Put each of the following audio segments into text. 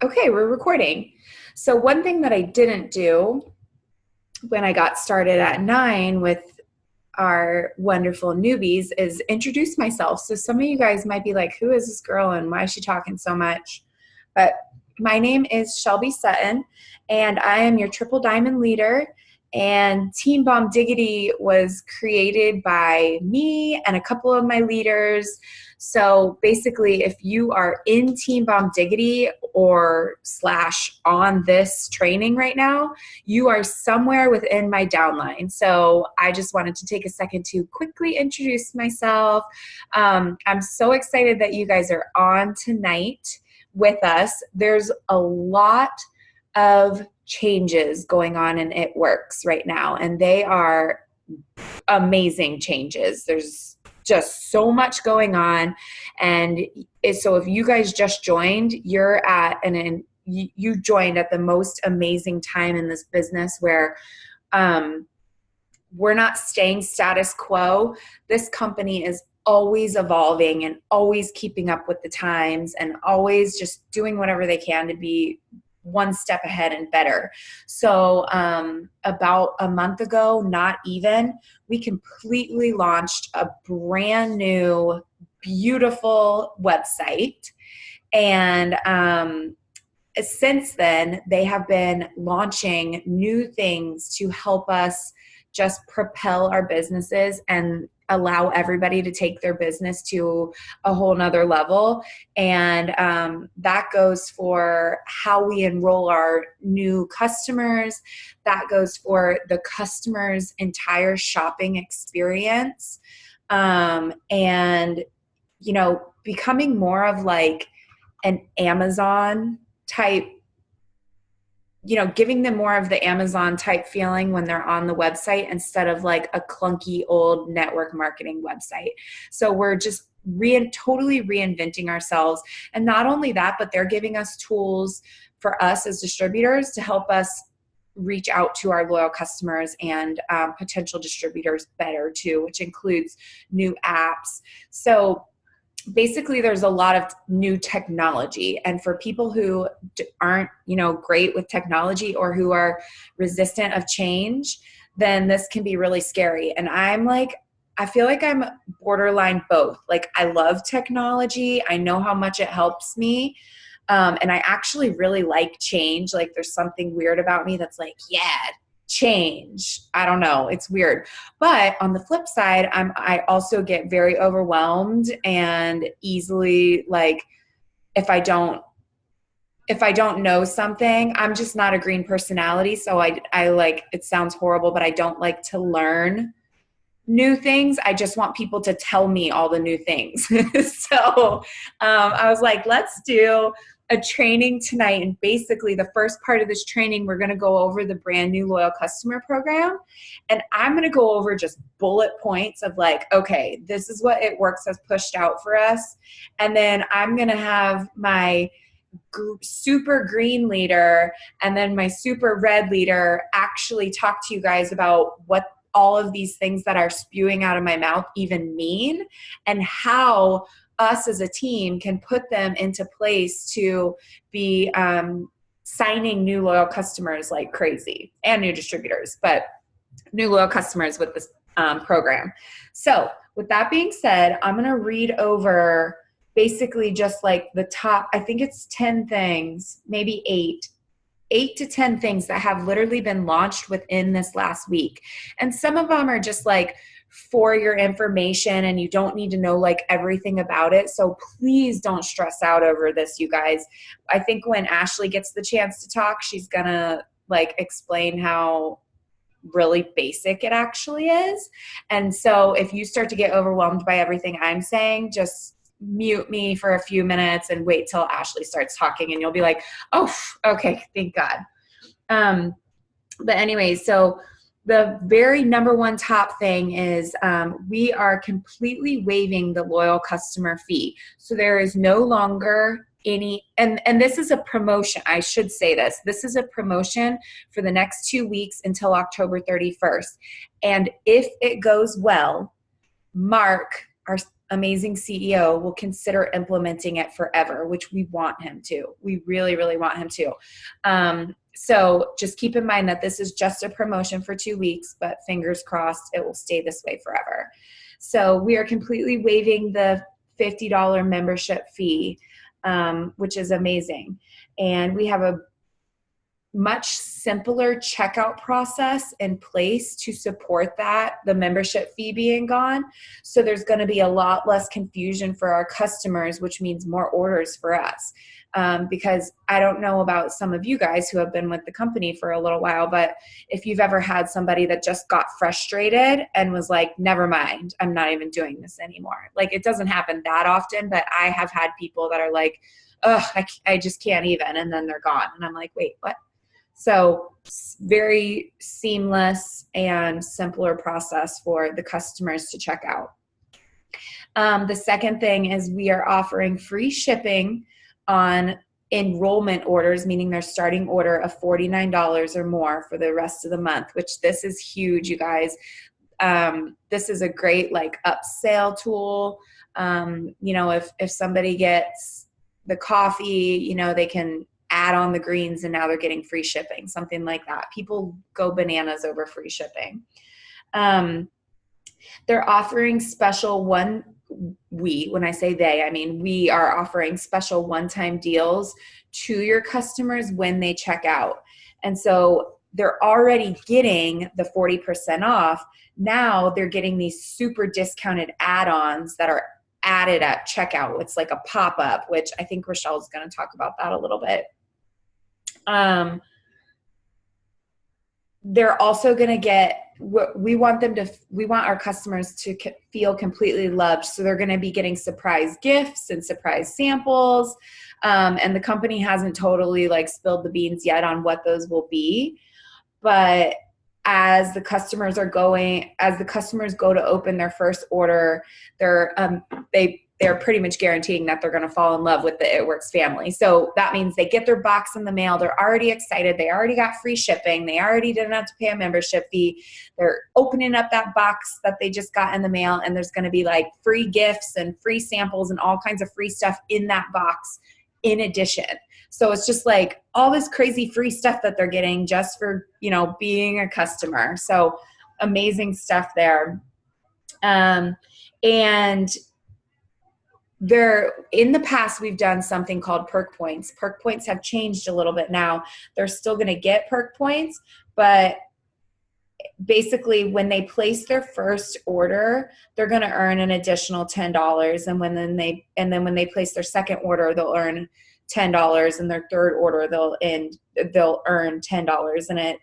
Okay, we're recording. So one thing that I didn't do when I got started at 9 with our wonderful newbies is introduce myself. So some of you guys might be like, who is this girl and why is she talking so much? But my name is Shelby Sutton, and I am your Triple Diamond leader. And Team Bombdiggity was created by me and a couple of my leaders. So basically, if you are in Team Bombdiggity or / on this training right now, you are somewhere within my downline. So I just wanted to take a second to quickly introduce myself. I'm so excited that you guys are on tonight with us. There's a lot of changes going on in It Works right now, and they are amazing changes. There's just so much going on, and so if you guys just joined, you're at you joined at the most amazing time in this business where we're not staying status quo. This company is always evolving and always keeping up with the times and always just doing whatever they can to be one step ahead and better. So about a month ago, not even, we completely launched a brand new, beautiful website. And since then, they have been launching new things to help us just propel our businesses and allow everybody to take their business to a whole nother level. And that goes for how we enroll our new customers. That goes for the customer's entire shopping experience. And, you know, becoming more of like an Amazon type, you know, giving them more of the Amazon type feeling when they're on the website instead of like a clunky old network marketing website. So we're just totally reinventing ourselves. And not only that, but they're giving us tools for us as distributors to help us reach out to our loyal customers and potential distributors better too, which includes new apps. So basically, there's a lot of new technology, and for people who aren't, you know, great with technology or who are resistant of change, then this can be really scary. And I feel like I'm borderline both. Like, I love technology. I know how much it helps me. And I actually really like change. Like, there's something weird about me that's like, yeah, change. I don't know. It's weird. But on the flip side, I also get very overwhelmed and easily, like, if I don't know something, I'm just not a green personality. So I like, it sounds horrible, but I don't like to learn new things. I just want people to tell me all the new things. So I was like, let's do a training tonight. And basically the first part of this training, we're going to go over the brand new loyal customer program. And I'm going to go over just bullet points of like, okay, this is what It Works has pushed out for us. And then I'm going to have my super green leader and then my super red leader actually talk to you guys about what all of these things that are spewing out of my mouth even mean, and how us as a team can put them into place to be signing new loyal customers like crazy, and new distributors, but new loyal customers with this program. So with that being said, I'm going to read over basically just like the top, I think it's 10 things, maybe 8 to 10 things that have literally been launched within this last week. And some of them are just like for your information and you don't need to know like everything about it. So please don't stress out over this, you guys. I think when Ashley gets the chance to talk, she's gonna like explain how really basic it actually is. And so if you start to get overwhelmed by everything I'm saying, just mute me for a few minutes and wait till Ashley starts talking and you'll be like, oh, okay, thank God. But anyway, so the very number one top thing is we are completely waiving the loyal customer fee. So there is no longer any, and this is a promotion. I should say this. This is a promotion for the next 2 weeks until October 31st. And if it goes well, Mark, our amazing CEO will consider implementing it forever, which we want him to. We really, really want him to. So just keep in mind that this is just a promotion for 2 weeks, but fingers crossed it will stay this way forever. So we are completely waiving the $50 membership fee, which is amazing. And we have a much simpler checkout process in place to support that, the membership fee being gone. So there's going to be a lot less confusion for our customers, which means more orders for us. Because I don't know about some of you guys who have been with the company for a little while, but if you've ever had somebody that just got frustrated and was like, never mind, I'm not even doing this anymore. Like, it doesn't happen that often, but I have had people that are like, ugh, I just can't even, and then they're gone. And I'm like, wait, what? So very seamless and simpler process for the customers to check out. The second thing is we are offering free shipping on enrollment orders, meaning their starting order of $49 or more for the rest of the month, which this is huge, you guys. This is a great like upsell tool. You know, if somebody gets the coffee, you know, they can add on the greens and now they're getting free shipping, something like that. People go bananas over free shipping. They're offering special when I say they, I mean we are offering special one-time deals to your customers when they check out. And so they're already getting the 40% off. Now they're getting these super discounted add-ons that are added at checkout. It's like a pop-up, which I think Rochelle's going to talk about that a little bit. They're also going to get what we want our customers to feel completely loved. So they're going to be getting surprise gifts and surprise samples. And the company hasn't totally like spilled the beans yet on what those will be. But as the customers go to open their first order, they're pretty much guaranteeing that they're going to fall in love with the It Works family. So that means they get their box in the mail. They're already excited. They already got free shipping. They already didn't have to pay a membership fee. They're opening up that box that they just got in the mail, and there's going to be like free gifts and free samples and all kinds of free stuff in that box in addition. So it's just like all this crazy free stuff that they're getting just for, you know, being a customer. So amazing stuff there. And in the past, we've done something called perk points. Perk points have changed a little bit now. They're still going to get perk points, but basically when they place their first order, they're going to earn an additional $10. And then when they place their second order, they'll earn $10, and their third order, they'll earn $10. And it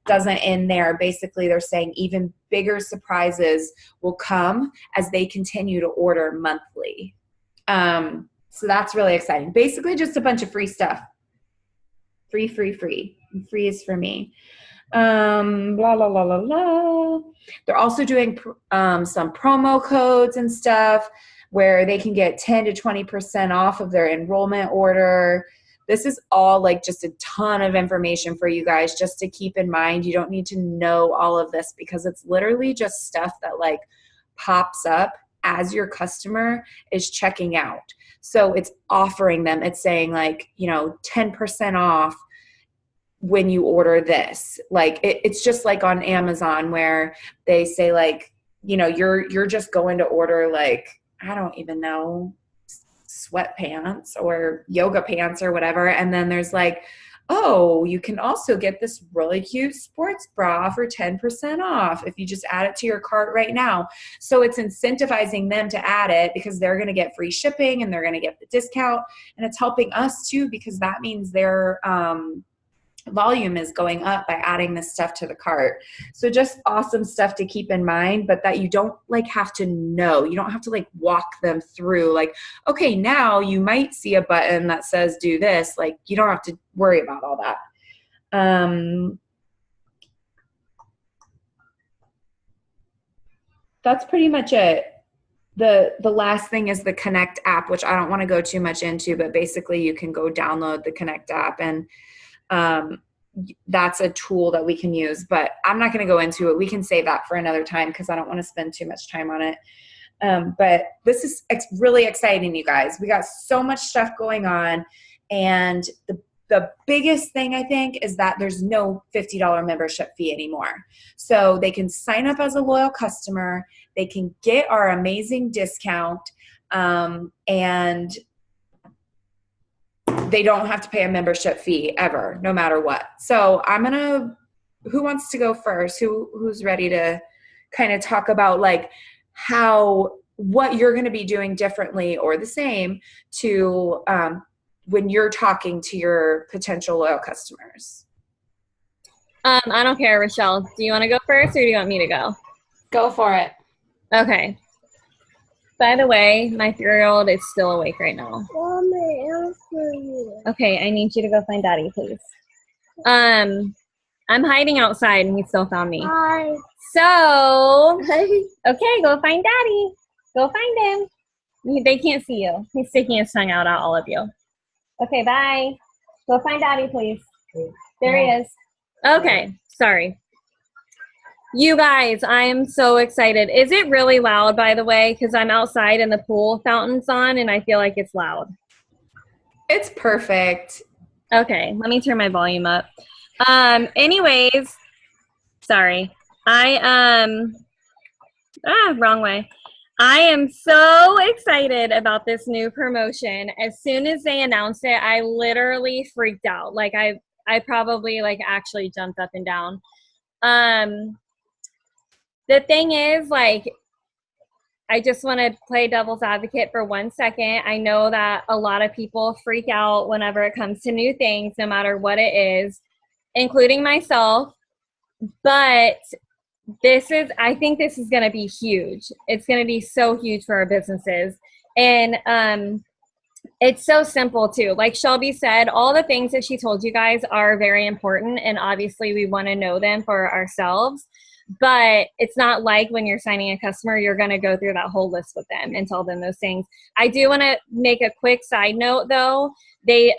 doesn't end there. Basically, they're saying even bigger surprises will come as they continue to order monthly. So that's really exciting. Basically just a bunch of free stuff. Free. And free is for me. Blah, blah, blah, blah, blah. They're also doing some promo codes and stuff where they can get 10 to 20% off of their enrollment order. This is all like just a ton of information for you guys just to keep in mind. You don't need to know all of this because it's literally just stuff that like pops up as your customer is checking out. So it's offering them, it's saying like, you know, 10% off when you order this. Like it's just like on Amazon where they say like, you know, you're just going to order like, I don't even know, sweatpants or yoga pants or whatever. And then there's like, oh, you can also get this really cute sports bra for 10% off if you just add it to your cart right now. So it's incentivizing them to add it because they're going to get free shipping and they're going to get the discount. And it's helping us too because that means their volume is going up by adding this stuff to the cart. So just awesome stuff to keep in mind, but that you don't like have to know. You don't have to like walk them through like, okay, now you might see a button that says do this. Like you don't have to worry about all that. That's pretty much it. The last thing is the Connect app, which I don't want to go too much into, but basically you can go download the Connect app and that's a tool that we can use, but I'm not going to go into it. We can save that for another time because I don't want to spend too much time on it. But this is really exciting, you guys. We got so much stuff going on. And the biggest thing, I think, is that there's no $50 membership fee anymore. So they can sign up as a loyal customer. They can get our amazing discount. And they don't have to pay a membership fee ever, no matter what. So who wants to go first? Who's ready to kind of talk about like what you're going to be doing differently or the same to when you're talking to your potential loyal customers? I don't care, Rochelle. Do you want to go first or do you want me to go? Go for it. Okay. By the way, my 3-year-old is still awake right now. Okay, I need you to go find Daddy, please. I'm hiding outside and he still found me. Hi. So, okay, go find Daddy. Go find him. They can't see you. He's sticking his tongue out at all of you. Okay, bye. Go find Daddy, please. There he is. Okay, sorry. You guys, I am so excited. Is it really loud, by the way? Because I'm outside and the pool fountain's on and I feel like it's loud. It's perfect. Okay, let me turn my volume up. Anyways, sorry. Wrong way. I am so excited about this new promotion. As soon as they announced it, I literally freaked out. Like I probably like actually jumped up and down. The thing is, like, I just want to play devil's advocate for 1 second. I know that a lot of people freak out whenever it comes to new things, no matter what it is, including myself. But I think this is going to be huge. It's going to be so huge for our businesses. And it's so simple too. Like Shelby said, all the things that she told you guys are very important. And obviously we want to know them for ourselves. But it's not like when you're signing a customer, you're going to go through that whole list with them and tell them those things. I do want to make a quick side note though. They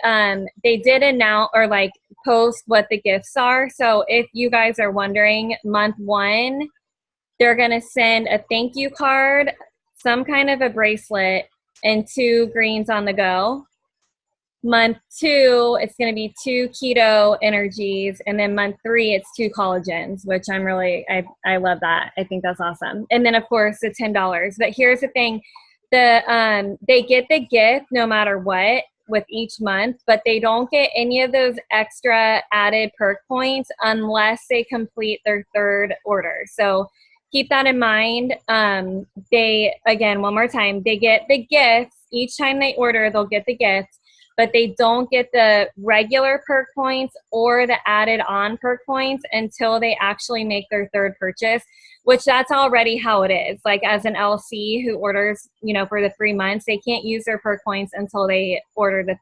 did announce or like post what the gifts are. So if you guys are wondering, month 1, they're going to send a thank you card, some kind of a bracelet, and 2 greens on the go. Month 2, it's going to be 2 keto energies. And then month 3, it's 2 collagens, which I love that. I think that's awesome. And then of course the $10. But here's the thing, they get the gift no matter what with each month, but they don't get any of those extra added perk points unless they complete their 3rd order. So keep that in mind. Again, one more time, they get the gifts each time they order, they'll get the gifts, but they don't get the regular perk points or the added on perk points until they actually make their 3rd purchase, which that's already how it is. Like as an LC who orders, for the 3 months, they can't use their perk points until they order the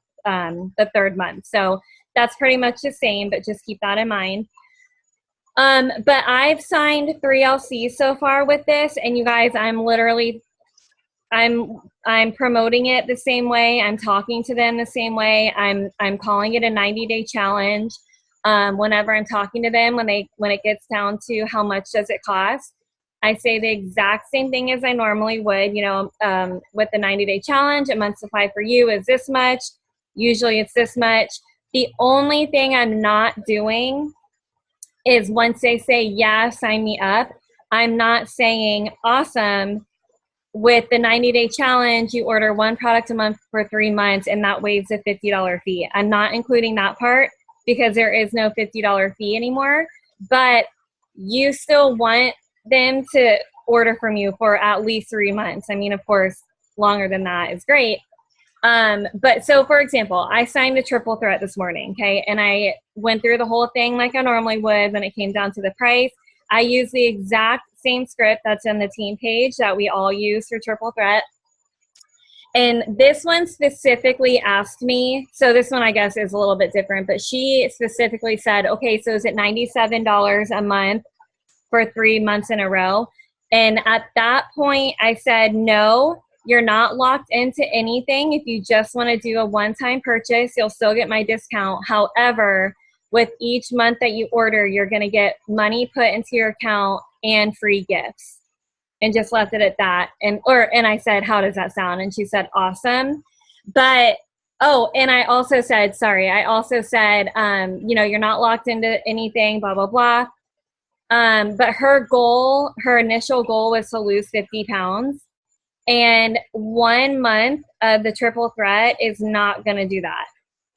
3rd month. So that's pretty much the same, but just keep that in mind. But I've signed 3 LCs so far with this, and you guys, I'm promoting it the same way. I'm talking to them the same way. I'm calling it a 90-day challenge. Whenever I'm talking to them, when it gets down to how much does it cost, I say the exact same thing as I normally would. With the 90-day challenge, a month's supply for you is this much. Usually it's this much. The only thing I'm not doing is once they say, yeah, sign me up, I'm not saying, awesome, with the 90-day challenge, you order 1 product a month for 3 months, and that waives a $50 fee. I'm not including that part because there is no $50 fee anymore, but you still want them to order from you for at least 3 months. I mean, of course, longer than that is great. But so for example, I signed a triple threat this morning, okay? And I went through the whole thing like I normally would when it came down to the price. I used the exact same script that's in the team page that we all use for triple threat. And this one specifically asked me, so this one I guess is a little bit different, but she specifically said, okay, so is it $97 a month for 3 months in a row? And at that point I said, no, you're not locked into anything. If you just want to do a one-time purchase, you'll still get my discount. However, with each month that you order, you're going to get money put into your account and free gifts. and just left it at that. And I said, how does that sound? And she said, awesome. But, and I also said, you're not locked into anything, blah, blah, blah. But her initial goal was to lose 50 pounds. And 1 month of the triple threat is not going to do that.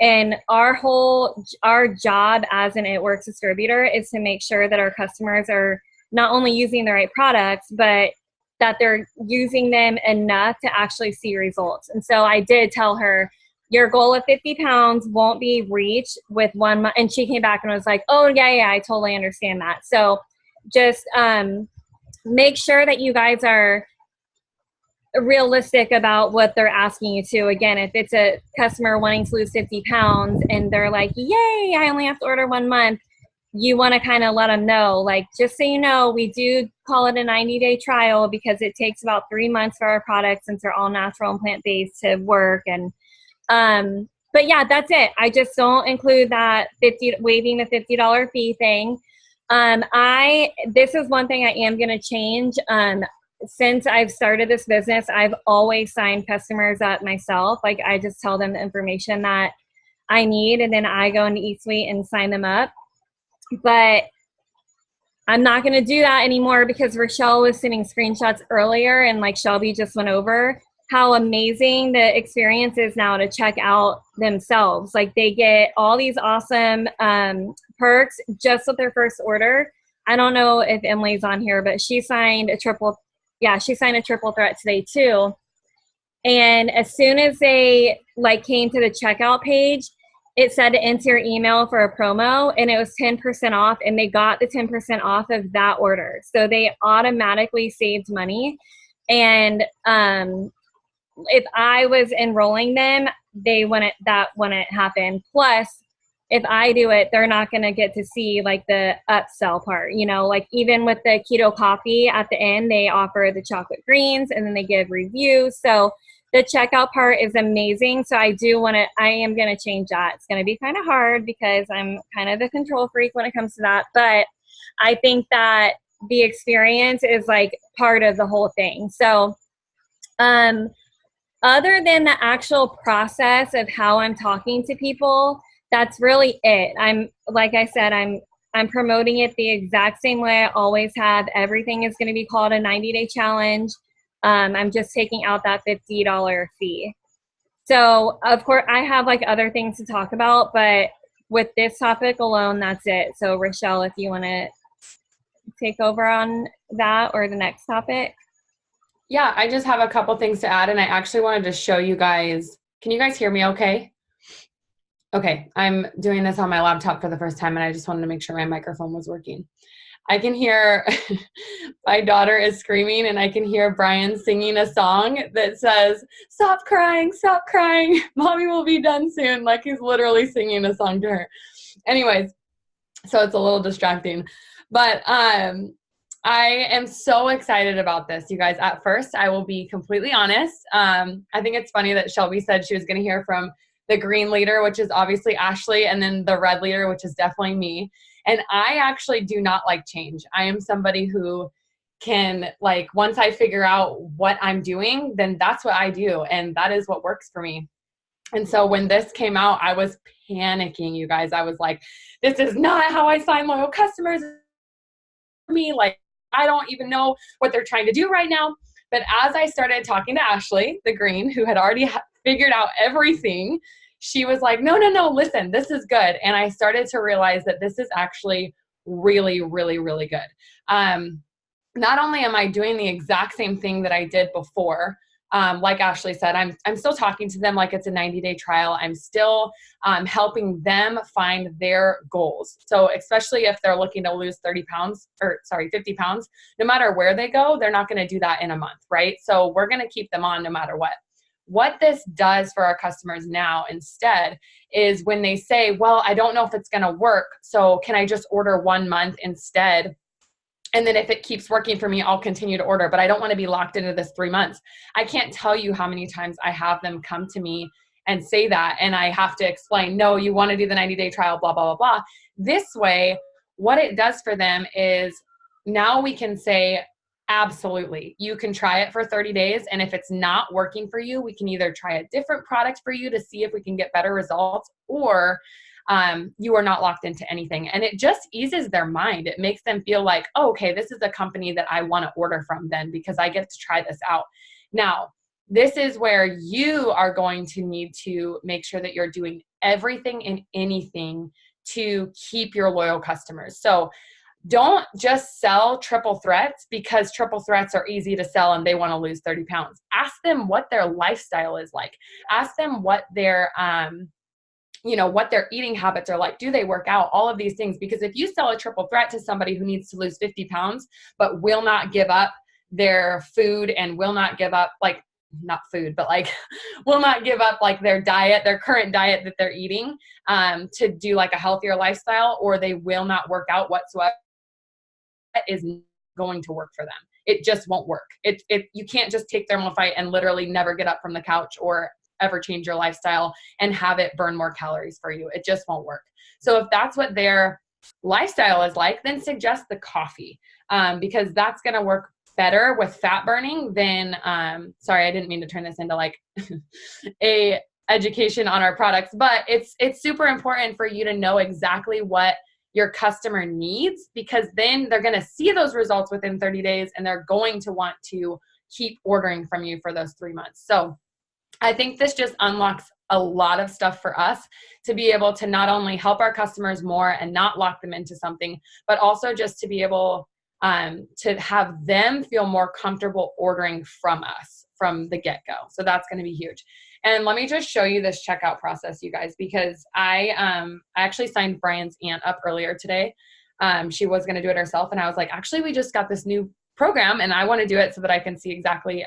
And our job as an It Works distributor is to make sure that our customers are not only using the right products, but that they're using them enough to actually see results. And so I did tell her, your goal of 50 pounds won't be reached with 1 month. And she came back and was like, oh, yeah, I totally understand that. So just make sure that you guys are realistic about what they're asking you to. Again, if it's a customer wanting to lose 50 pounds and they're like, yay, I only have to order 1 month, you want to kind of let them know, like, just so you know, we do call it a 90-day trial because it takes about 3 months for our products, since they're all natural and plant-based, to work. And but yeah, that's it. I just don't include that waiving the $50 fee thing. This is one thing I am going to change. Since I've started this business, I've always signed customers up myself. Like, I just tell them the information that I need, and then I go into eSuite and sign them up. But I'm not going to do that anymore because Rochelle was sending screenshots earlier, and like Shelby just went over how amazing the experience is now to check out themselves. Like, they get all these awesome perks just with their first order. I don't know if Emily's on here, but she signed a triple threat today too. And as soon as they came to the checkout page, it said to enter your email for a promo, and it was 10% off, and they got the 10% off of that order. So they automatically saved money. And if I was enrolling them, that wouldn't happen. Plus, if I do it, they're not going to get to see the upsell part, even with the keto coffee at the end, they offer the chocolate greens and then they give reviews. So the checkout part is amazing. So I am going to change that. It's going to be kind of hard because I'm kind of the control freak when it comes to that. But I think that the experience is part of the whole thing. So, other than the actual process of how I'm talking to people, that's really it. Like I said, I'm promoting it the exact same way I always have. Everything is going to be called a 90-day challenge. I'm just taking out that $50 fee. So, of course, I have other things to talk about, but with this topic alone, that's it. So, Rochelle, if you want to take over on that or the next topic. Yeah, I just have a couple things to add, and I actually wanted to show you guys. Can you guys hear me okay? Okay, I'm doing this on my laptop for the first time, and I just wanted to make sure my microphone was working. I can hear my daughter is screaming, and I can hear Brian singing a song that says, stop crying, mommy will be done soon. He's literally singing a song to her. Anyways, so it's a little distracting. But I am so excited about this, you guys. At first, I will be completely honest. I think it's funny that Shelby said she was going to hear from the green leader, which is obviously Ashley, and then the red leader, which is definitely me. And I actually do not like change. I am somebody who can, once I figure out what I'm doing, then that's what I do. And that is what works for me. And so when this came out, I was panicking, you guys. I was like, this is not how I sign loyal customers. Me, I don't even know what they're trying to do right now. But as I started talking to Ashley, the green, who had already figured out everything, she was like, no, listen, this is good. And I started to realize that this is actually really, really, really good. Not only am I doing the exact same thing that I did before, like Ashley said, I'm still talking to them like it's a 90-day trial. I'm still helping them find their goals. So especially if they're looking to lose 50 pounds, no matter where they go, they're not going to do that in a month, right? So we're going to keep them on no matter what. What this does for our customers now instead is when they say, well, I don't know if it's going to work, so can I just order 1 month instead? And then if it keeps working for me, I'll continue to order, but I don't want to be locked into this 3 months. I can't tell you how many times I have them come to me and say that, and I have to explain, no, you want to do the 90-day trial, blah, blah, blah, blah. This way, what it does for them is now we can say, Absolutely. You can try it for 30 days. And if it's not working for you, we can either try a different product for you to see if we can get better results, or you are not locked into anything. And it just eases their mind. It makes them feel like, oh, okay, this is a company that I want to order from then because I get to try this out. Now, this is where you are going to need to make sure that you're doing everything and anything to keep your loyal customers. So don't just sell triple threats because triple threats are easy to sell and they want to lose 30 pounds. Ask them what their lifestyle is like. Ask them what their, what their eating habits are like. Do they work out? All of these things. Because if you sell a triple threat to somebody who needs to lose 50 pounds, but will not give up their food and will not give up, like, not food, but like will not give up like their diet, their current diet that they're eating, to do like a healthier lifestyle, or they will not work out whatsoever, is going to work for them. It just won't work. You can't just take Thermofite and literally never get up from the couch or ever change your lifestyle and have it burn more calories for you. It just won't work. So if that's what their lifestyle is like, then suggest the coffee, because that's going to work better with fat burning than, sorry, I didn't mean to turn this into like a education on our products, but it's super important for you to know exactly what your customer needs, because then they're going to see those results within 30 days and they're going to want to keep ordering from you for those 3 months. So I think this just unlocks a lot of stuff for us to be able to not only help our customers more and not lock them into something, but also just to be able to have them feel more comfortable ordering from us from the get-go. So that's going to be huge. And let me just show you this checkout process, you guys, because I actually signed Brian's aunt up earlier today. She was going to do it herself. And I was like, actually, we just got this new program and I want to do it so that I can see exactly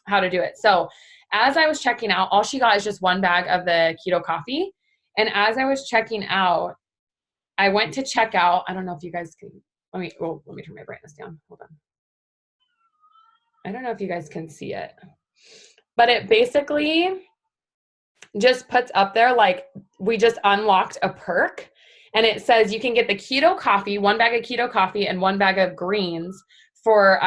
how to do it. So as I was checking out, all she got is just one bag of the keto coffee. And as I was checking out, I went to check out. I don't know if you guys can, let me turn my brightness down. Hold on. I don't know if you guys can see it, but it basically just puts up there, like, we just unlocked a perk, and it says you can get the keto coffee, one bag of keto coffee and one bag of greens for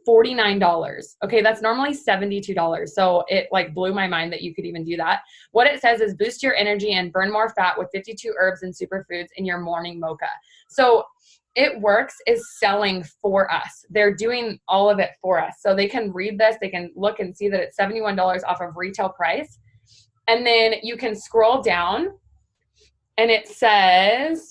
$49. Okay, that's normally $72. So it like blew my mind that you could even do that. What it says is boost your energy and burn more fat with 52 herbs and superfoods in your morning mocha. So it works is selling for us. They're doing all of it for us. So they can read this, they can look and see that it's $71 off of retail price. And then you can scroll down and it says,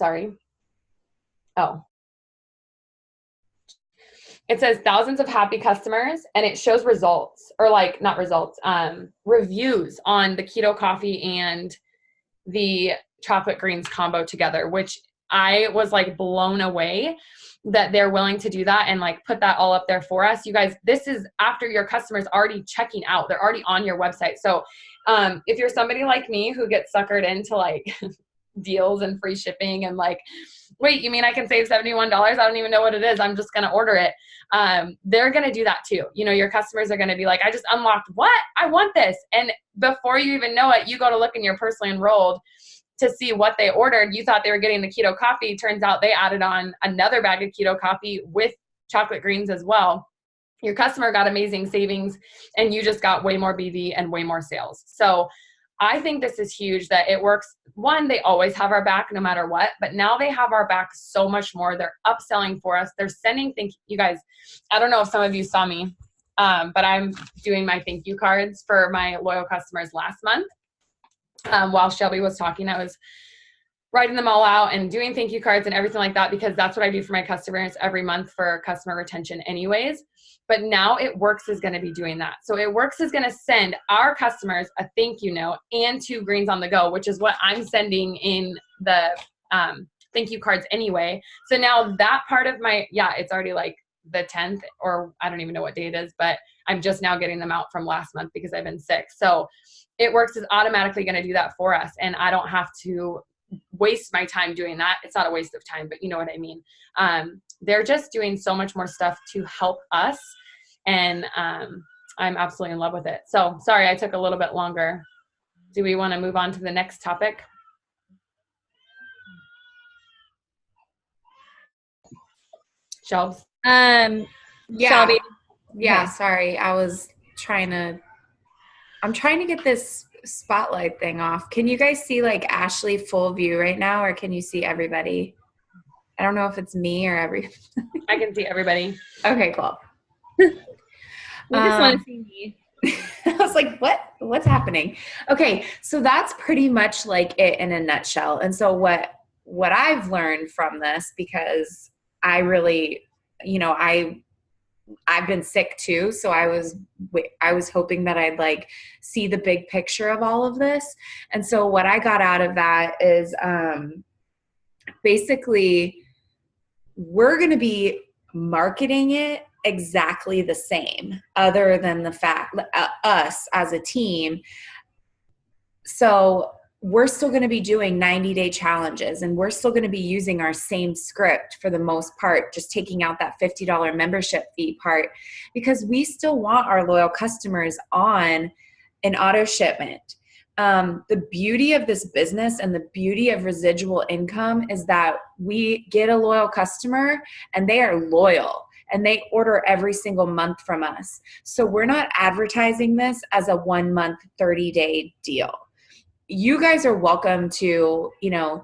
it says thousands of happy customers, and it shows results, or like not results, reviews on the keto coffee and the chocolate greens combo together, which I was like blown away that they're willing to do that and like put that all up there for us. You guys, this is after your customers already checking out. They're already on your website. So if you're somebody like me who gets suckered into like deals and free shipping and like, wait, you mean I can save $71? I don't even know what it is. I'm just going to order it. They're going to do that too. You know, your customers are going to be like, I just unlocked what? I want this. And before you even know it, you go to look in your personally enrolled to see what they ordered. You thought they were getting the keto coffee. Turns out they added on another bag of keto coffee with chocolate greens as well. Your customer got amazing savings and you just got way more BV and way more sales. So I think this is huge that it works. One, they always have our back no matter what, but now they have our back so much more. They're upselling for us. They're sending you guys, I don't know if some of you saw me, but I'm doing my thank you cards for my loyal customers last month. While Shelby was talking, I was writing them all out and doing thank you cards and everything like that, because that's what I do for my customers every month for customer retention anyways. But now It Works is going to be doing that. So It Works is going to send our customers a thank you note and 2 greens on the go, which is what I'm sending in the thank you cards anyway. So now that part of my, it's already like the 10th, or I don't even know what day it is, but I'm just now getting them out from last month because I've been sick. So It Works is automatically going to do that for us. And I don't have to waste my time doing that. It's not a waste of time, but you know what I mean? They're just doing so much more stuff to help us. And I'm absolutely in love with it. So sorry, I took a little bit longer. Do we want to move on to the next topic? Shelves? Yeah. Shelby. Yeah, Okay. sorry. I'm trying to get this spotlight thing off. Can you guys see like Ashley full view right now, or can you see everybody? I don't know if it's me or every. I can see everybody. Okay, cool. We just want to see me. I was like, what's happening? Okay, so that's pretty much like it in a nutshell. And so what I've learned from this, because I really, I've been sick too, so I was hoping that I'd like see the big picture of all of this. And so what I got out of that is basically we're going to be marketing it exactly the same, other than the fact us as a team. So we're still going to be doing 90-day challenges, and we're still going to be using our same script for the most part, just taking out that $50 membership fee part, because we still want our loyal customers on an auto shipment. The beauty of this business and the beauty of residual income is that we get a loyal customer and they are loyal and they order every single month from us. So we're not advertising this as a 1 month, 30-day deal. You guys are welcome to,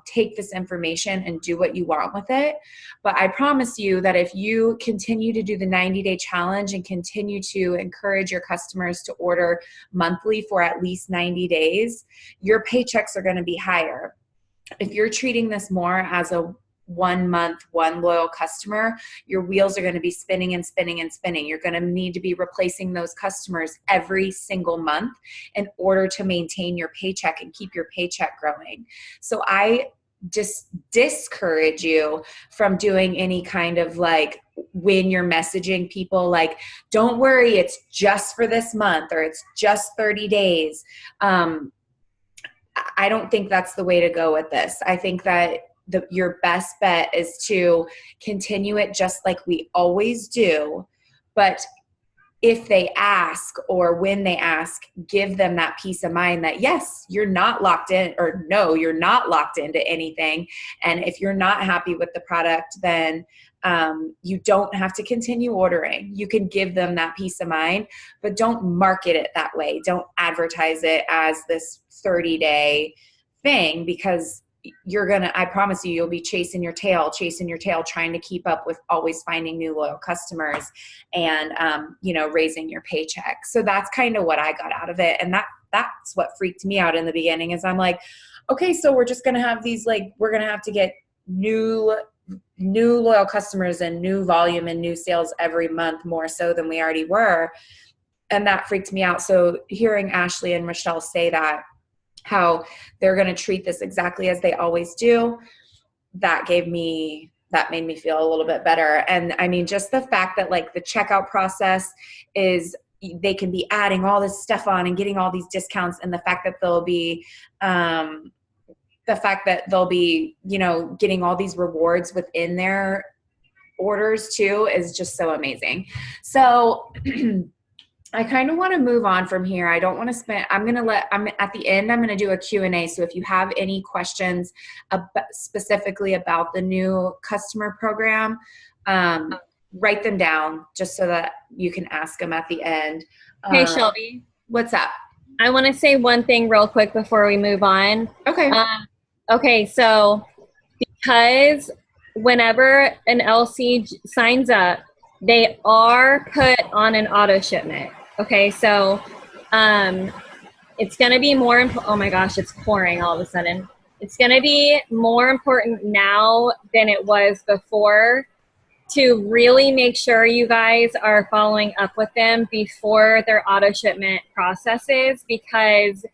take this information and do what you want with it. But I promise you that if you continue to do the 90-day challenge and continue to encourage your customers to order monthly for at least 90 days, your paychecks are going to be higher. If you're treating this more as a 1 month, one loyal customer, your wheels are going to be spinning and spinning and spinning. You're going to need to be replacing those customers every single month in order to maintain your paycheck and keep your paycheck growing. So I just discourage you from doing any kind of like, when you're messaging people like, don't worry, it's just for this month, or it's just 30 days. I don't think that's the way to go with this. I think that your best bet is to continue it just like we always do. But if they ask, or when they ask, give them that peace of mind that yes, you're not locked in, or no, you're not locked into anything. And if you're not happy with the product, then you don't have to continue ordering. You can give them that peace of mind, but don't market it that way. Don't advertise it as this 30-day thing, because I promise you'll be chasing your tail, trying to keep up with always finding new loyal customers and, raising your paycheck. So that's kind of what I got out of it. And that's what freaked me out in the beginning, is I'm like, okay, so we're just going to have these, like, we're going to have to get new loyal customers and new volume and new sales every month, more so than we already were. And that freaked me out. So hearing Ashley and Michelle say that, how they're going to treat this exactly as they always do, that made me feel a little bit better. And I mean, just the fact that like the checkout process is, they can be adding all this stuff on and getting all these discounts, and the fact that they'll be getting all these rewards within their orders too is just so amazing. So I kind of want to move on from here. I don't want to I'm at the end, I'm going to do a Q&A. So if you have any questions specifically about the new customer program, write them down just so that you can ask them at the end. Hey, Shelby. What's up? I want to say one thing real quick before we move on. Okay. Okay, so because whenever an LC signs up, they are put on an auto shipment. Okay, so it's going to be more oh my gosh, it's pouring all of a sudden. It's going to be more important now than it was before to really make sure you guys are following up with them before their auto shipment processes, because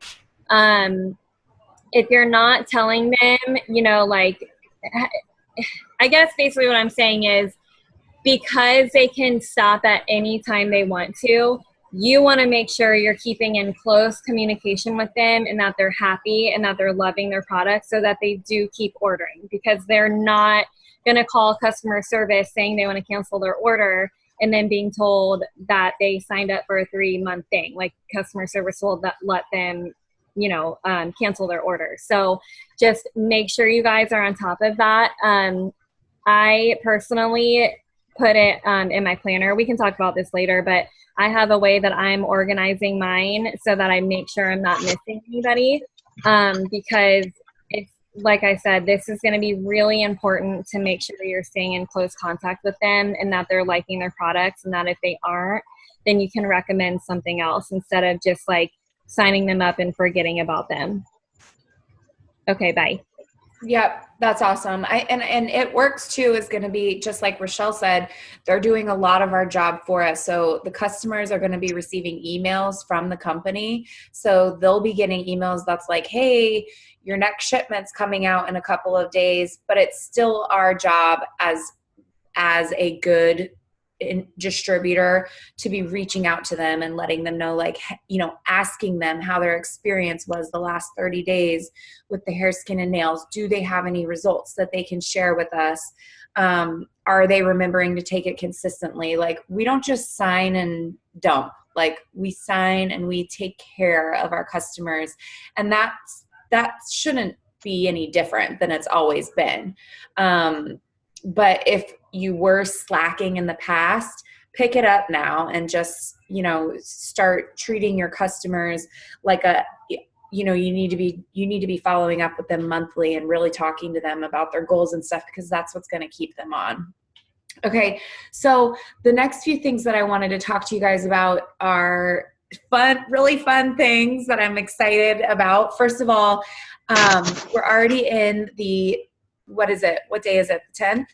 if you're not telling them, I guess basically what I'm saying is, because they can stop at any time they want to, you want to make sure you're keeping in close communication with them, and that they're happy and that they're loving their product, so that they do keep ordering, because they're not going to call customer service saying they want to cancel their order and then being told that they signed up for a 3-month thing. Like, customer service will let them, cancel their order. So just make sure you guys are on top of that. I personally put it in my planner. We can talk about this later, but I have a way that I'm organizing mine so that I make sure I'm not missing anybody, because it's, like I said, this is going to be really important to make sure you're staying in close contact with them and that they're liking their products, and that if they aren't, then you can recommend something else instead of just like signing them up and forgetting about them. Okay, bye. Yep, that's awesome. And it works too, is going to be just like Rochelle said, they're doing a lot of our job for us. So the customers are going to be receiving emails from the company. So they'll be getting emails that's like, hey, your next shipment's coming out in a couple of days, but it's still our job as a good distributor to be reaching out to them and letting them know, like, you know, asking them how their experience was the last 30 days with the hair, skin, and nails. Do they have any results that they can share with us? Are they remembering to take it consistently? Like, we don't just sign and dump. Like, we sign and we take care of our customers. And that shouldn't be any different than it's always been. But if you were slacking in the past, pick it up now and just, you know, start treating your customers like you need to be following up with them monthly and really talking to them about their goals and stuff, because that's what's going to keep them on. Okay. So the next few things that I wanted to talk to you guys about are really fun things that I'm excited about. First of all, we're already in what day is it? The 10th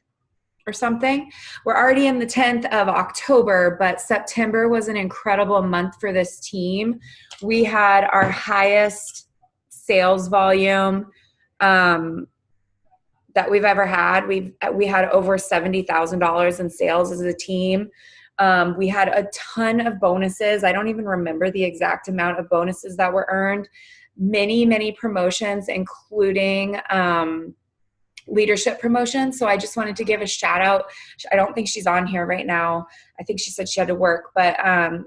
or something? We're already in the 10th of October, but September was an incredible month for this team. We had our highest sales volume that we've ever had. We had over $70,000 in sales as a team. We had a ton of bonuses. I don't even remember the exact amount of bonuses that were earned. Many promotions, including leadership promotions. So I just wanted to give a shout out. I don't think she's on here right now. I think she said she had to work, but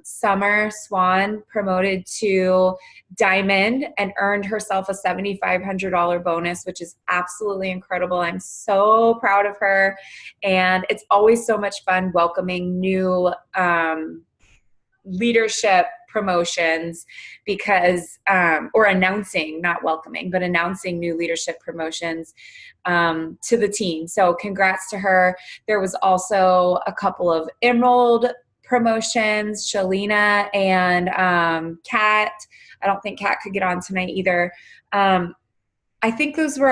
Summer Swan promoted to Diamond and earned herself a $7,500 bonus, which is absolutely incredible. I'm so proud of her. And it's always so much fun welcoming new leadership promotions, because or announcing, not welcoming, but announcing new leadership promotions to the team. So congrats to her. There was also a couple of Emerald promotions, Shalina and Kat. I don't think Kat could get on tonight either. I think those were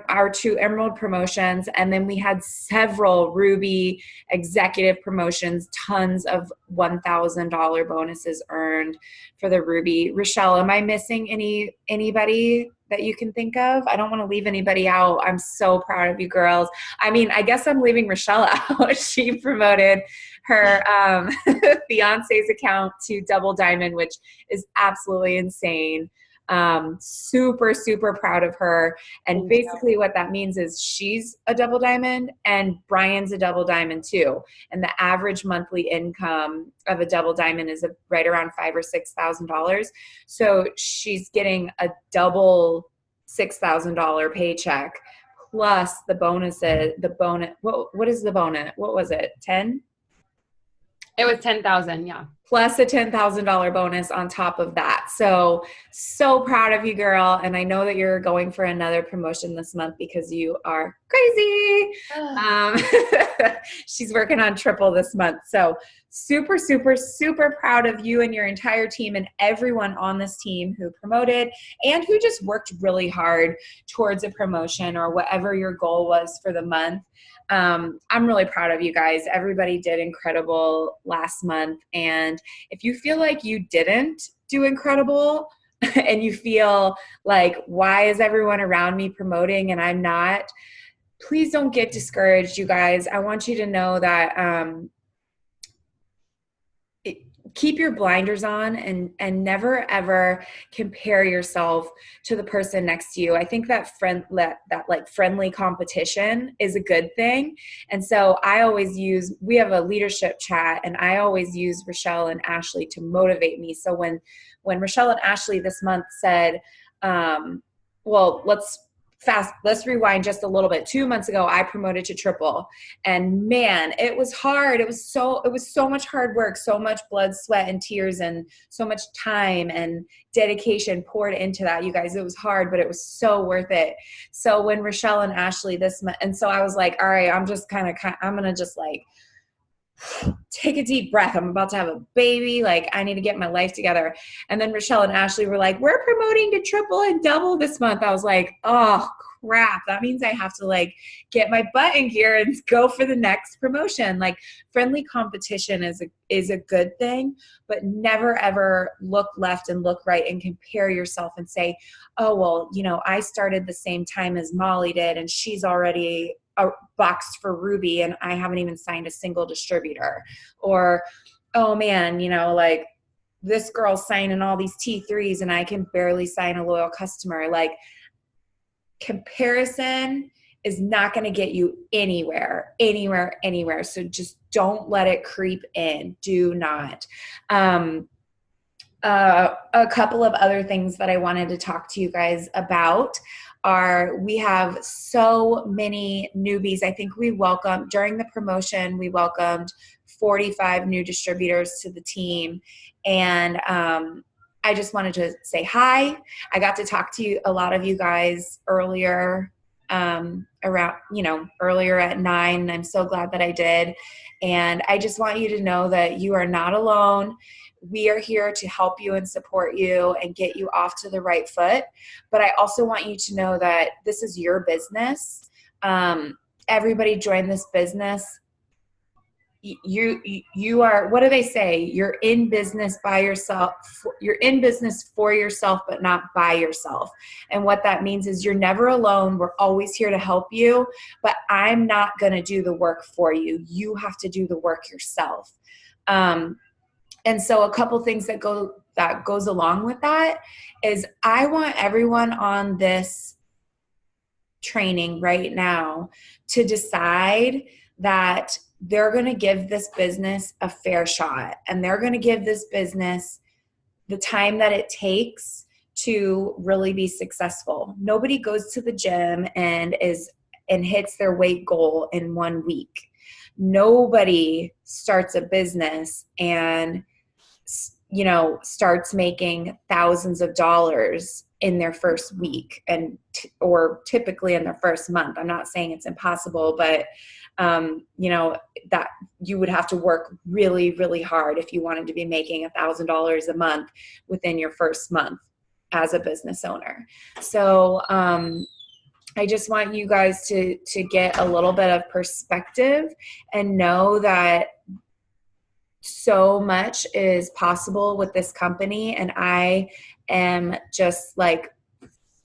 our two Emerald promotions. And then we had several Ruby executive promotions, tons of $1,000 bonuses earned for the Ruby. Rochelle, am I missing anybody that you can think of? I don't want to leave anybody out. I'm so proud of you girls. I mean, I guess I'm leaving Rochelle out. She promoted her fiance's account to double diamond, which is absolutely insane. Super proud of her. And basically what that means is she's a double diamond and Brian's a double diamond too. And the average monthly income of a double diamond is right around $5,000 or $6,000. So she's getting a double $6,000 paycheck plus the bonuses, what is the bonus? What was it? 10? It was 10,000. Yeah. Plus a $10,000 bonus on top of that. So proud of you, girl. And I know that you're going for another promotion this month because you are crazy. She's working on triple this month. So super proud of you and your entire team and everyone on this team who promoted and who just worked really hard towards a promotion or whatever your goal was for the month. I'm really proud of you guys. Everybody did incredible last month. And if you feel like you didn't do incredible and you feel like, why is everyone around me promoting and I'm not? Please don't get discouraged, you guys. I want you to know that keep your blinders on and never ever compare yourself to the person next to you. I think that friendly competition is a good thing. And so we have a leadership chat and I always use Rochelle and Ashley to motivate me. So when Rochelle and Ashley this month said, well, let's let's rewind just a little bit. 2 months ago, I promoted to triple, and man, it was hard. It was so much hard work, so much blood, sweat, and tears, and so much time and dedication poured into that. You guys, it was hard, but it was so worth it. So when Rochelle and Ashley and so I was like, all right, I'm going to just like take a deep breath. I'm about to have a baby. Like, I need to get my life together. And then Rochelle and Ashley were like, we're promoting to triple and double this month. I was like, oh crap. That means I have to like get my butt in gear and go for the next promotion. Like, friendly competition is a good thing, but never ever look left and look right and compare yourself and say, oh, well, I started the same time as Molly did, and she's already boxed for Ruby and I haven't even signed a single distributor. Or, oh man, like this girl's signing all these T3s and I can barely sign a loyal customer. Like, comparison is not going to get you anywhere. So just don't let it creep in. Do not. A couple of other things that I wanted to talk to you guys about we have so many newbies. I think during the promotion, we welcomed 45 new distributors to the team. And I just wanted to say hi. I got to talk to a lot of you guys earlier, earlier at 9. I'm so glad that I did. And I just want you to know that you are not alone. We are here to help you and support you and get you off to the right foot. But I also want you to know that this is your business. Everybody joined this business. You are, what do they say? You're in business by yourself. You're in business for yourself, but not by yourself. And what that means is you're never alone. We're always here to help you, but I'm not going to do the work for you. You have to do the work yourself. And so a couple things that goes along with that is I want everyone on this training right now to decide that they're going to give this business a fair shot, and they're going to give this business the time that it takes to really be successful. Nobody goes to the gym and hits their weight goal in 1 week. Nobody starts a business and starts making thousands of dollars in their first week or typically in their first month. I'm not saying it's impossible, but that you would have to work really, really hard if you wanted to be making $1,000 a month within your first month as a business owner. So, I just want you guys to get a little bit of perspective and know that so much is possible with this company. And I am just like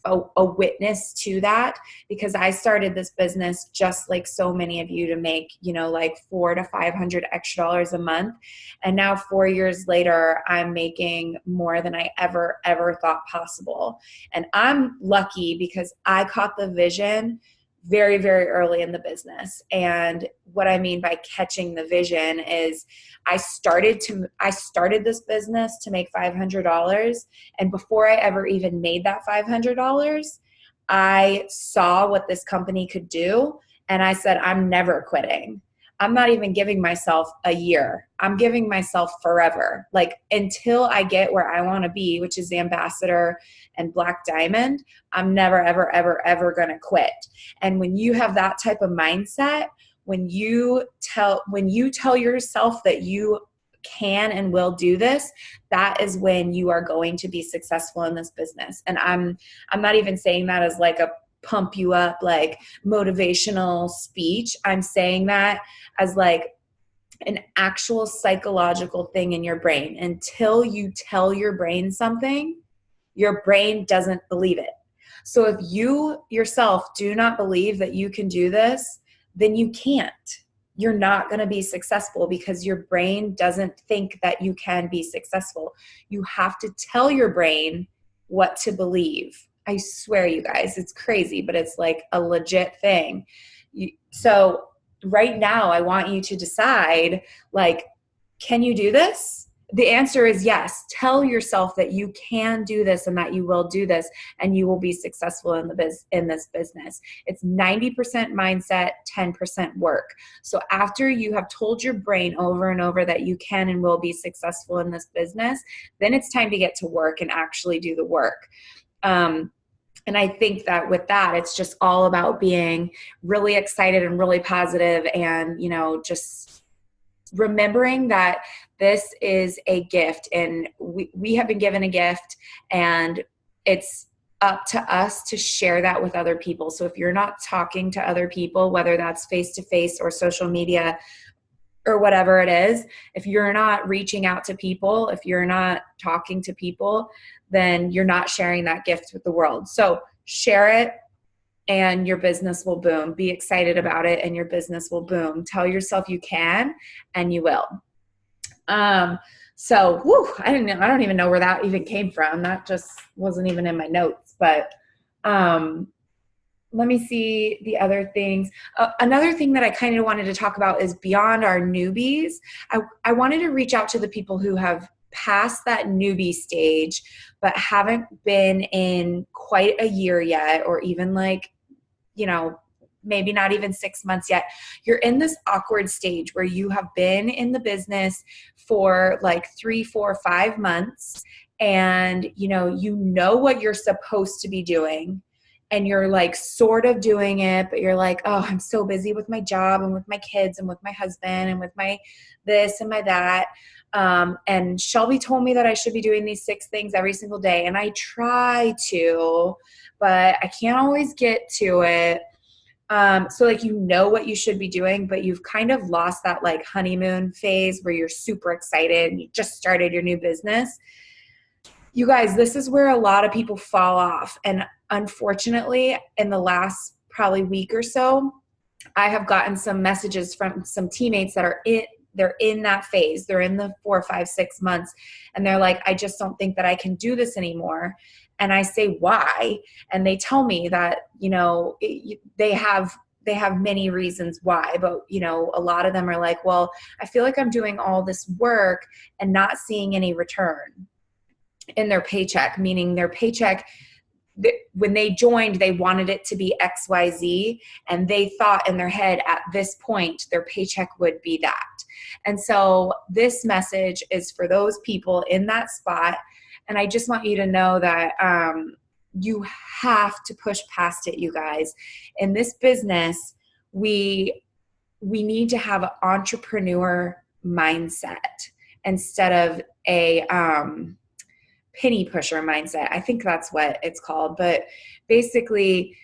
a witness to that, because I started this business just like so many of you to make, like $400 to $500 extra a month. And now 4 years later, I'm making more than I ever thought possible. And I'm lucky because I caught the vision very, very early in the business. And what I mean by catching the vision is I started this business to make $500. And before I ever even made that $500, I saw what this company could do. And I said, I'm never quitting. I'm not even giving myself a year. I'm giving myself forever. Like, until I get where I want to be, which is the ambassador and black diamond, I'm never, ever going to quit. And when you have that type of mindset, when you tell yourself that you can and will do this, that is when you are going to be successful in this business. And I'm not even saying that as like a pump you up, like motivational speech. I'm saying that as like an actual psychological thing in your brain. Until you tell your brain something, your brain doesn't believe it. So if you yourself do not believe that you can do this, then you can't. You're not going to be successful because your brain doesn't think that you can be successful. You have to tell your brain what to believe. I swear, you guys, it's crazy, but it's like a legit thing. So right now, I want you to decide, like, can you do this? the answer is yes. Tell yourself that you can do this and that you will do this and you will be successful in this business. It's 90% mindset, 10% work. So after you have told your brain over and over that you can and will be successful in this business, then it's time to get to work and actually do the work. And I think that with that, it's just all about being really excited and really positive and, you know, just remembering that this is a gift and we have been given a gift, and it's up to us to share that with other people. So if you're not talking to other people, whether that's face-to-face or social media or whatever it is, if you're not reaching out to people, if you're not talking to people, then you're not sharing that gift with the world. So share it and your business will boom. Be excited about it and your business will boom. Tell yourself you can and you will. So I don't even know where that even came from. That just wasn't even in my notes, but let me see the other things. Another thing that I kind of wanted to talk about is beyond our newbies. I wanted to reach out to the people who have passed that newbie stage, but haven't been in quite a year yet, or even like, you know, maybe not even 6 months yet. You're in this awkward stage where you have been in the business for like 3, 4, 5 months, and you know what you're supposed to be doing, and you're like sort of doing it, but you're like, oh, I'm so busy with my job and with my kids and with my husband and with my this and my that. And Shelby told me that I should be doing these 6 things every single day. And I try to, but I can't always get to it. So like, you know what you should be doing, but you've kind of lost that like honeymoon phase where you're super excited and you just started your new business. You guys, this is where a lot of people fall off. And unfortunately, in the last probably week or so, I have gotten some messages from some teammates that they're in that phase. They're in the 4, 5, 6 months. And they're like, I just don't think that I can do this anymore. And I say, why? And they tell me that, they have many reasons why, but a lot of them are like, well, I feel like I'm doing all this work and not seeing any return in their paycheck, meaning their paycheck, when they joined, they wanted it to be XYZ, and they thought in their head at this point, their paycheck would be that. And so this message is for those people in that spot. And I just want you to know that you have to push past it, you guys. In this business, we need to have an entrepreneur mindset instead of a penny pusher mindset. I think that's what it's called. But basically,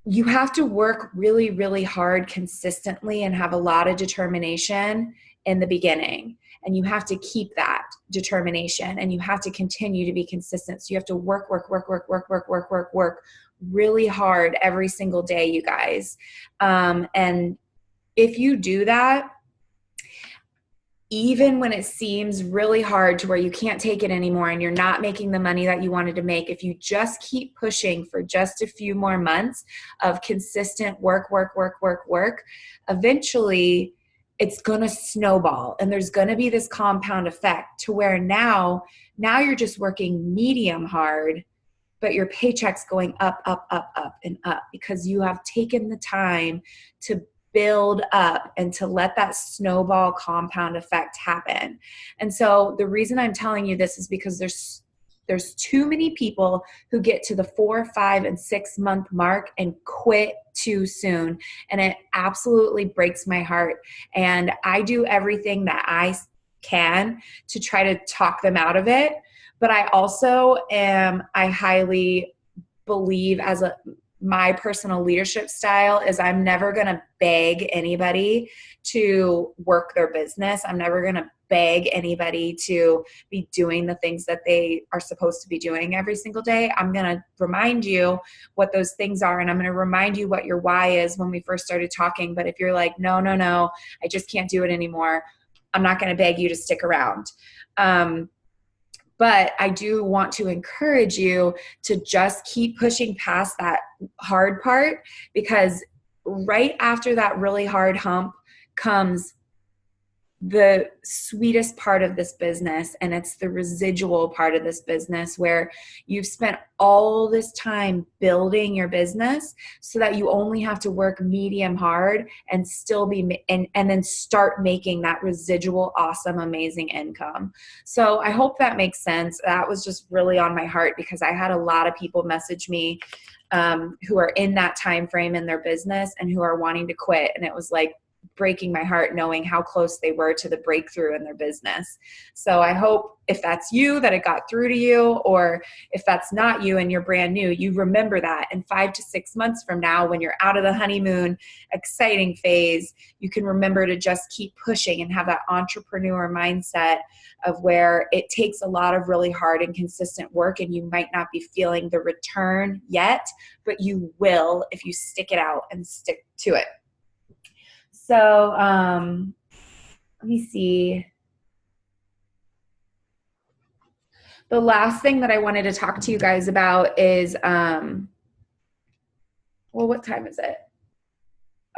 you have to work really, really hard consistently and have a lot of determination in the beginning. And you have to keep that determination, and you have to continue to be consistent. So you have to work really hard every single day, you guys. And if you do that, even when it seems really hard to where you can't take it anymore and you're not making the money that you wanted to make, if you just keep pushing for just a few more months of consistent work, eventually it's going to snowball, and there's going to be this compound effect to where now you're just working medium hard, but your paycheck's going up and up because you have taken the time to build up and to let that snowball compound effect happen. And so the reason I'm telling you this is because there's too many people who get to the 4, 5, and 6 month mark and quit too soon. And it absolutely breaks my heart. And I do everything that I can to try to talk them out of it. But I also I highly believe my personal leadership style is I'm never going to beg anybody to work their business. I'm never going to beg anybody to be doing the things that they are supposed to be doing every single day. I'm going to remind you what those things are, and I'm going to remind you what your why is when we first started talking. But if you're like, no, I just can't do it anymore, I'm not going to beg you to stick around. But I do want to encourage you to just keep pushing past that hard part, because right after that really hard hump comes the sweetest part of this business, and it's the residual part of this business where you've spent all this time building your business so that you only have to work medium hard and still be and then start making that residual awesome amazing income. So I hope that makes sense. That was just really on my heart because I had a lot of people message me who are in that time frame in their business and who are wanting to quit, and it was like breaking my heart knowing how close they were to the breakthrough in their business. So I hope if that's you, that it got through to you, or if that's not you and you're brand new, you remember that in 5 to 6 months from now, when you're out of the honeymoon exciting phase, you can remember to just keep pushing and have that entrepreneur mindset of where it takes a lot of really hard and consistent work, and you might not be feeling the return yet, but you will if you stick it out and stick to it. So let me see. The last thing that I wanted to talk to you guys about is, well, what time is it?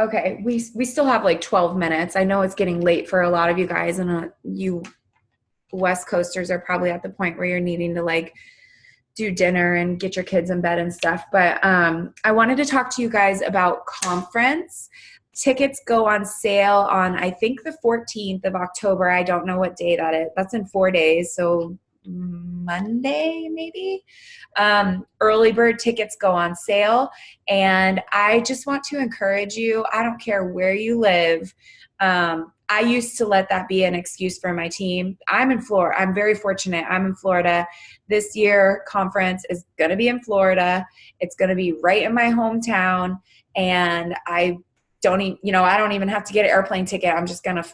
Okay, we still have like 12 minutes. I know it's getting late for a lot of you guys, and you West Coasters are probably at the point where you're needing to like do dinner and get your kids in bed and stuff. But I wanted to talk to you guys about conference. Tickets go on sale on, I think, the 14th of October. I don't know what day that is. That's in 4 days. So Monday, maybe. Early bird tickets go on sale. And I just want to encourage you, I don't care where you live. I used to let that be an excuse for my team. I'm in Florida. I'm very fortunate. I'm in Florida. This year conference is going to be in Florida. It's going to be right in my hometown. And I don't even have to get an airplane ticket. I'm just going to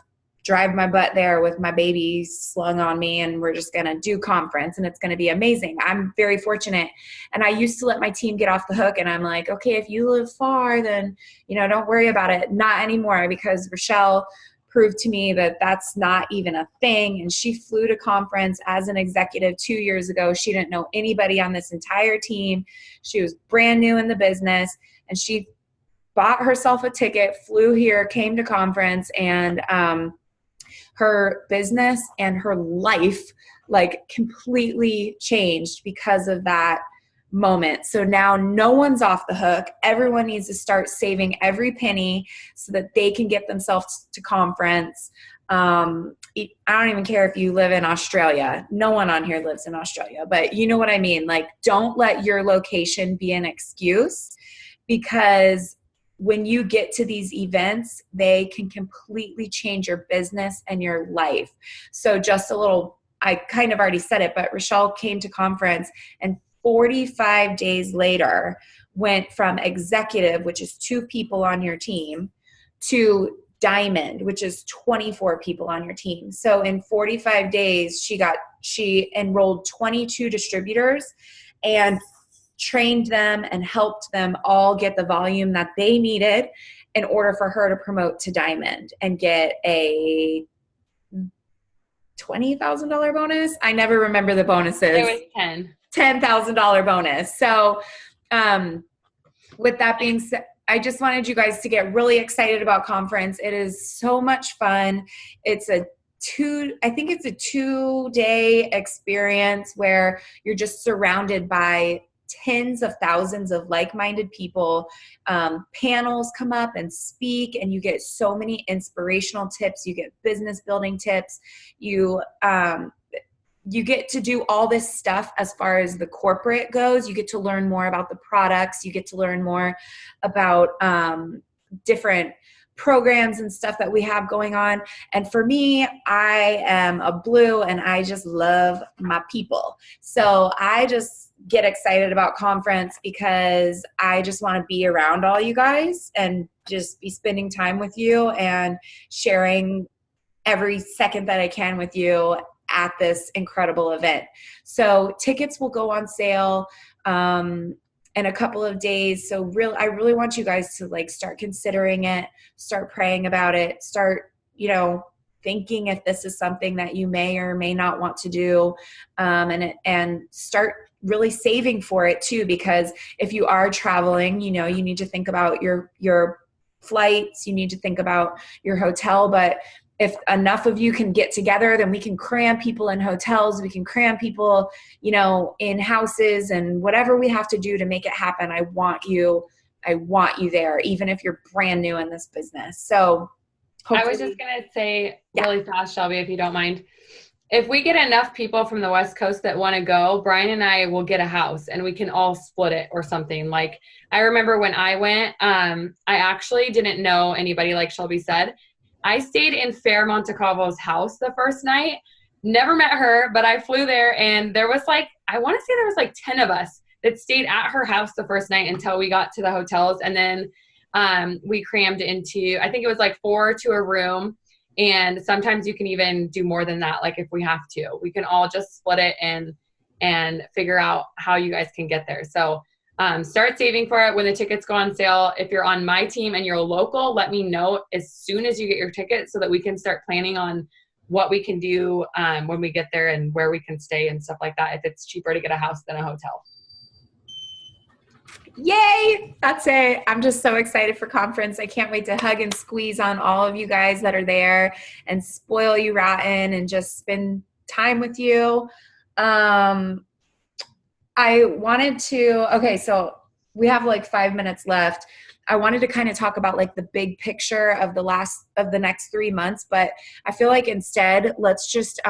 drive my butt there with my baby slung on me, and we're just going to do conference, and it's going to be amazing. I'm very fortunate. And I used to let my team get off the hook, and I'm like, okay, if you live far, then, don't worry about it. Not anymore, because Rochelle proved to me that that's not even a thing. And she flew to conference as an executive 2 years ago. She didn't know anybody on this entire team. She was brand new in the business, and she bought herself a ticket, flew here, came to conference, and her business and her life like completely changed because of that moment. So now no one's off the hook. Everyone needs to start saving every penny so that they can get themselves to conference. I don't even care if you live in Australia. No one on here lives in Australia, but you know what I mean? Like, don't let your location be an excuse, because when you get to these events, they can completely change your business and your life. So just a little, I kind of already said it, but Rochelle came to conference, and 45 days later went from executive, which is 2 people on your team, to diamond, which is 24 people on your team. So in 45 days, she enrolled 22 distributors and trained them and helped them all get the volume that they needed in order for her to promote to diamond and get a $20,000 bonus. I never remember the bonuses. It was $10,000 bonus. So with that being said, I just wanted you guys to get really excited about conference. It is so much fun. It's a 2-day experience where you're just surrounded by tens of thousands of like-minded people. Panels come up and speak, and you get so many inspirational tips. You get business building tips. You get to do all this stuff as far as the corporate goes. You get to learn more about the products. You get to learn more about different programs and stuff that we have going on. And for me, I am a blue, and I just love my people. So I just get excited about conference because I just want to be around all you guys and just be spending time with you and sharing every second that I can with you at this incredible event. So tickets will go on sale in a couple of days. So I really want you guys to like start considering it, start praying about it, start, thinking if this is something that you may or may not want to do, and start really saving for it too, because if you are traveling, you need to think about your flights, you need to think about your hotel, but if enough of you can get together, then we can cram people in hotels. We can cram people, you know, in houses, and whatever we have to do to make it happen. I want you there, even if you're brand new in this business. So I was just going to say really fast, Shelby, if you don't mind. If we get enough people from the West Coast that want to go, Brian and I will get a house and we can all split it or something. Like, I remember when I went, I actually didn't know anybody, like Shelby said. I stayed in Fairmont Montalvo's house the first night. Never met her, but I flew there, and there was like, I want to say there was like 10 of us that stayed at her house the first night until we got to the hotels. And then we crammed into, I think it was like 4 to a room. And sometimes you can even do more than that. Like, if we have to, we can all just split it and figure out how you guys can get there. So start saving for it when the tickets go on sale. If you're on my team and you're local, let me know as soon as you get your ticket so that we can start planning on what we can do when we get there and where we can stay and stuff like that, if it's cheaper to get a house than a hotel. Yay! That's it. I'm just so excited for conference. I can't wait to hug and squeeze on all of you guys that are there and spoil you rotten and just spend time with you. I wanted to, okay, so we have like 5 minutes left. I wanted to kind of talk about like the big picture of the next 3 months, but I feel like instead let's just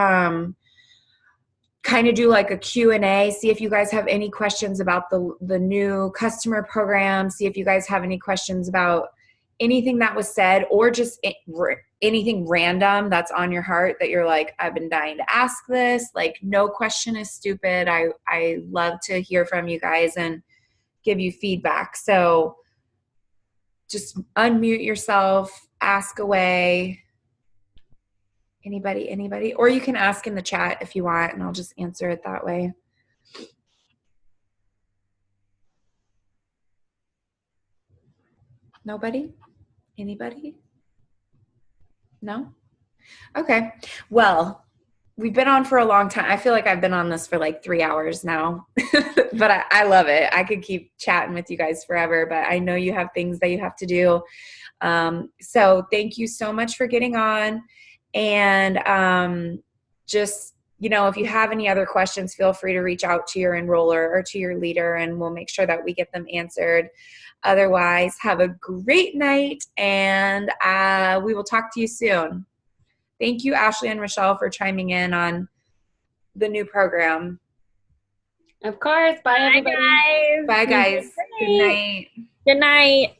kind of do like a Q&A, see if you guys have any questions about the new customer program, see if you guys have any questions about anything that was said, or just anything random that's on your heart that you're like, I've been dying to ask this. Like, no question is stupid. I love to hear from you guys and give you feedback. So just unmute yourself, ask away. Anybody? Or you can ask in the chat if you want, and I'll just answer it that way. Nobody? Anybody? No? Okay. Well, we've been on for a long time. I feel like I've been on this for like 3 hours now, but I love it. I could keep chatting with you guys forever, but I know you have things that you have to do. So thank you so much for getting on. And just, you know, if you have any other questions, feel free to reach out to your enroller or to your leader, and we'll make sure that we get them answered. Otherwise, have a great night, and we will talk to you soon. Thank you, Ashley and Rochelle, for chiming in on the new program. Of course. Bye, everybody. Bye, guys. Bye, guys. Good night. Good night.